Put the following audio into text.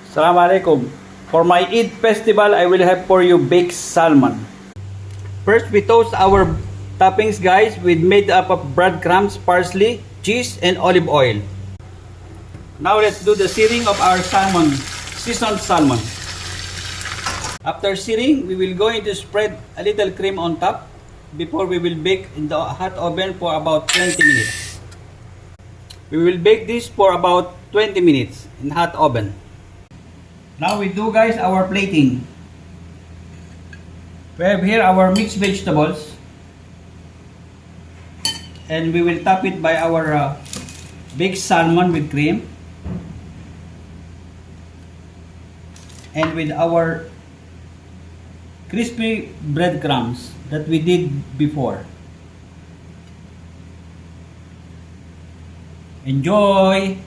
Assalamualaikum. For my Eid festival, I will have for you baked salmon. First, we toast our toppings, guys, with made up of breadcrumbs, parsley, cheese, and olive oil. Now let's do the searing of our salmon, seasoned salmon. After searing, we will going to spread a little cream on top before we will bake in the hot oven for about 20 minutes. We will bake this for about 20 minutes in hot oven. Now we do, guys, our plating. We have here our mixed vegetables, and we will top it by our baked salmon with cream, and with our crispy breadcrumbs that we did before. Enjoy!